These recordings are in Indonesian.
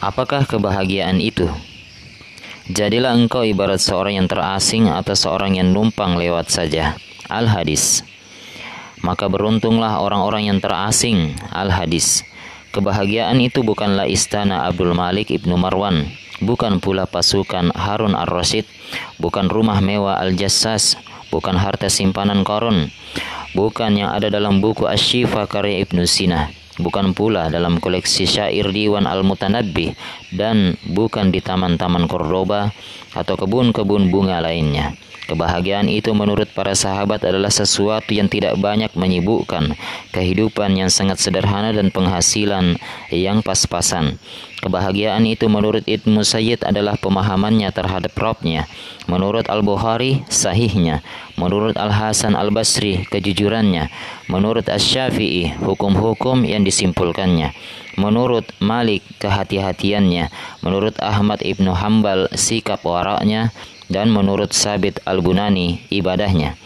Apakah kebahagiaan itu? Jadilah engkau ibarat seorang yang terasing atau seorang yang numpang lewat saja. Al-Hadis. Maka beruntunglah orang-orang yang terasing. Al-Hadis. Kebahagiaan itu bukanlah istana Abdul Malik ibnu Marwan, bukan pula pasukan Harun ar-Rasyid, bukan rumah mewah Al-Jassas, bukan harta simpanan Qarun, bukan yang ada dalam buku Asy-Syifa karya Ibnu Sina, bukan pula dalam koleksi syair Diwan Al-Mutanabbi, dan bukan di taman-taman Cordoba atau kebun-kebun bunga lainnya. Kebahagiaan itu menurut para sahabat adalah sesuatu yang tidak banyak menyibukkan, kehidupan yang sangat sederhana dan penghasilan yang pas-pasan. Kebahagiaan itu menurut Ibnu Sayyid adalah pemahamannya terhadap Rabb-nya. Menurut Al-Bukhari, sahihnya. Menurut Al-Hasan Al-Basri, kejujurannya. Menurut Asy-Syafi'i, hukum-hukum yang disimpulkannya. Menurut Malik, kehati-hatiannya. Menurut Ahmad ibnu Hambal, sikap waraknya. Dan menurut Sabit Al-Bunani, ibadahnya.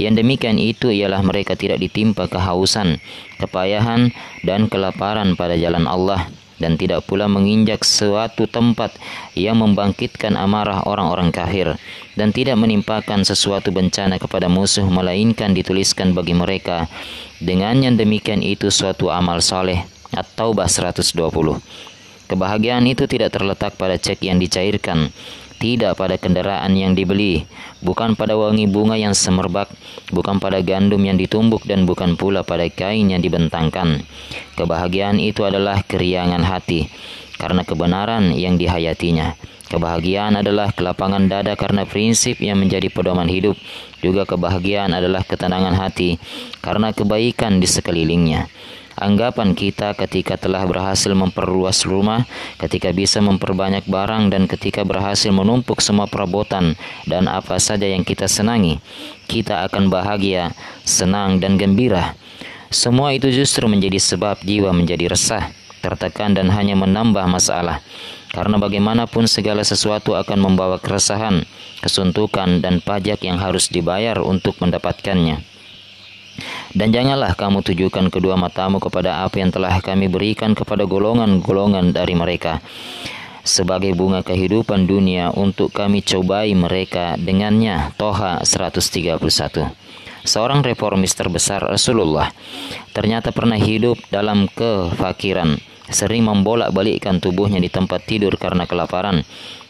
Yang demikian itu ialah mereka tidak ditimpa kehausan, kepayahan, dan kelaparan pada jalan Allah, dan tidak pula menginjak suatu tempat yang membangkitkan amarah orang-orang kafir, dan tidak menimpakan sesuatu bencana kepada musuh, melainkan dituliskan bagi mereka dengan yang demikian itu suatu amal soleh. At-Taubah 120. Kebahagiaan itu tidak terletak pada cek yang dicairkan, tidak pada kendaraan yang dibeli, bukan pada wangi bunga yang semerbak, bukan pada gandum yang ditumbuk, dan bukan pula pada kain yang dibentangkan. Kebahagiaan itu adalah keriangan hati karena kebenaran yang dihayatinya. Kebahagiaan adalah kelapangan dada karena prinsip yang menjadi pedoman hidup. Juga kebahagiaan adalah ketenangan hati karena kebaikan di sekelilingnya. Anggapan kita ketika telah berhasil memperluas rumah, ketika bisa memperbanyak barang, dan ketika berhasil menumpuk semua perabotan dan apa saja yang kita senangi, kita akan bahagia, senang, dan gembira. Semua itu justru menjadi sebab jiwa menjadi resah, tertekan, dan hanya menambah masalah. Karena bagaimanapun segala sesuatu akan membawa keresahan, kesuntukan, dan pajak yang harus dibayar untuk mendapatkannya. Dan janganlah kamu tujukan kedua matamu kepada apa yang telah kami berikan kepada golongan-golongan dari mereka sebagai bunga kehidupan dunia untuk kami cobai mereka dengannya. Toha 131. Seorang reformis terbesar Rasulullah ternyata pernah hidup dalam kefakiran, sering membolak-balikkan tubuhnya di tempat tidur karena kelaparan.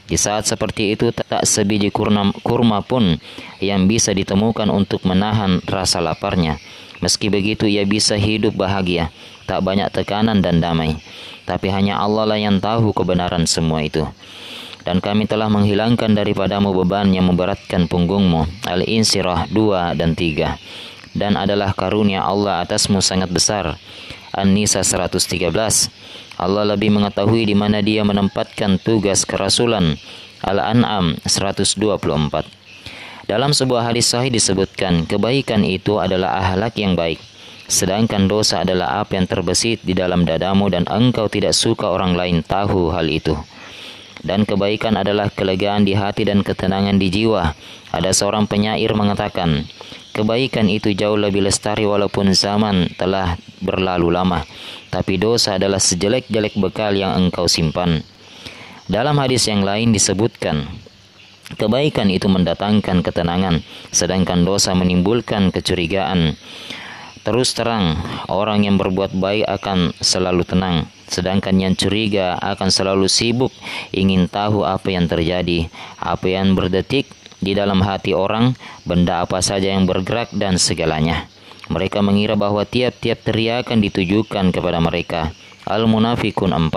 Di saat seperti itu tak sebiji kurma pun yang bisa ditemukan untuk menahan rasa laparnya. Meski begitu ia bisa hidup bahagia, tak banyak tekanan dan damai. Tapi hanya Allah lah yang tahu kebenaran semua itu. Dan kami telah menghilangkan daripadamu beban yang memberatkan punggungmu. Al-Insyirah 2 dan 3. Dan adalah karunia Allah atasmu sangat besar. An-Nisa 113. Allah lebih mengetahui di mana dia menempatkan tugas kerasulan. Al-An'am 124. Dalam sebuah hadis sahih disebutkan, kebaikan itu adalah akhlak yang baik, sedangkan dosa adalah apa yang terbesit di dalam dadamu dan engkau tidak suka orang lain tahu hal itu. Dan kebaikan adalah kelegaan di hati dan ketenangan di jiwa. Ada seorang penyair mengatakan, kebaikan itu jauh lebih lestari walaupun zaman telah berlalu lama, tapi dosa adalah sejelek-jelek bekal yang engkau simpan. Dalam hadis yang lain disebutkan, kebaikan itu mendatangkan ketenangan, sedangkan dosa menimbulkan kecurigaan. Terus terang, orang yang berbuat baik akan selalu tenang, sedangkan yang curiga akan selalu sibuk ingin tahu apa yang terjadi, apa yang berdetik di dalam hati orang, benda apa saja yang bergerak, dan segalanya. Mereka mengira bahwa tiap-tiap teriakan ditujukan kepada mereka. Al-Munafikun 4.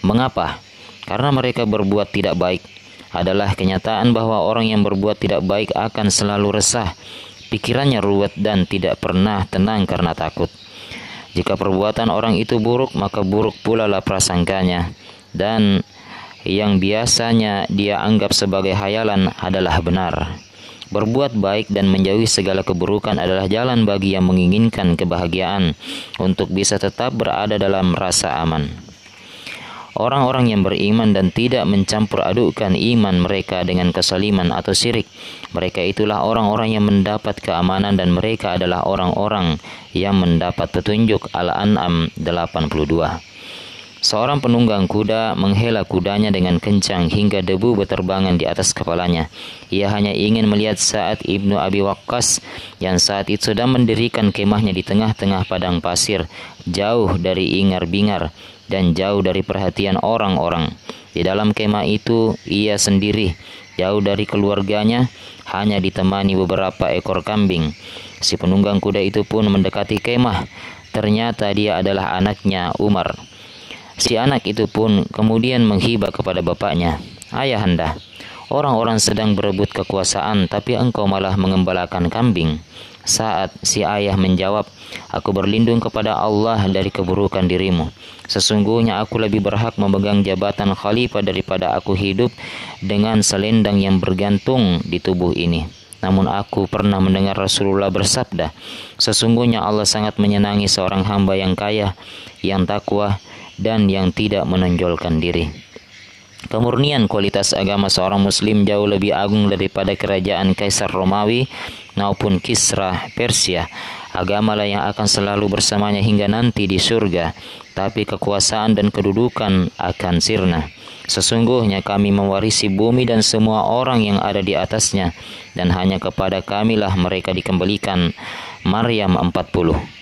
Mengapa? Karena mereka berbuat tidak baik. Adalah kenyataan bahwa orang yang berbuat tidak baik akan selalu resah, pikirannya ruwet dan tidak pernah tenang karena takut. Jika perbuatan orang itu buruk, maka buruk pula lah prasangkanya, dan yang biasanya dia anggap sebagai hayalan adalah benar. Berbuat baik dan menjauhi segala keburukan adalah jalan bagi yang menginginkan kebahagiaan untuk bisa tetap berada dalam rasa aman. Orang-orang yang beriman dan tidak mencampur adukkan iman mereka dengan kesaliman atau syirik, mereka itulah orang-orang yang mendapat keamanan dan mereka adalah orang-orang yang mendapat petunjuk. Al-An'am 82. Seorang penunggang kuda menghela kudanya dengan kencang hingga debu berterbangan di atas kepalanya. Ia hanya ingin melihat Sa'ad ibnu Abi Waqqas yang saat itu sedang mendirikan kemahnya di tengah-tengah padang pasir, jauh dari ingar-bingar dan jauh dari perhatian orang-orang. Di dalam kemah itu ia sendiri, jauh dari keluarganya, hanya ditemani beberapa ekor kambing. Si penunggang kuda itu pun mendekati kemah. Ternyata dia adalah anaknya Umar. Si anak itu pun kemudian menghibah kepada bapaknya, "Ayahanda, orang-orang sedang berebut kekuasaan, tapi engkau malah mengembalakan kambing." Saat si ayah menjawab, "Aku berlindung kepada Allah dari keburukan dirimu. Sesungguhnya aku lebih berhak memegang jabatan khalifah daripada aku hidup dengan selendang yang bergantung di tubuh ini. Namun aku pernah mendengar Rasulullah bersabda, sesungguhnya Allah sangat menyenangi seorang hamba yang kaya, yang takwa, dan yang tidak menonjolkan diri." Kemurnian kualitas agama seorang muslim jauh lebih agung daripada kerajaan Kaisar Romawi maupun Kisra Persia. Agamalah yang akan selalu bersamanya hingga nanti di surga, tapi kekuasaan dan kedudukan akan sirna. Sesungguhnya kami mewarisi bumi dan semua orang yang ada di atasnya, dan hanya kepada kamilah mereka dikembalikan. Maryam 40.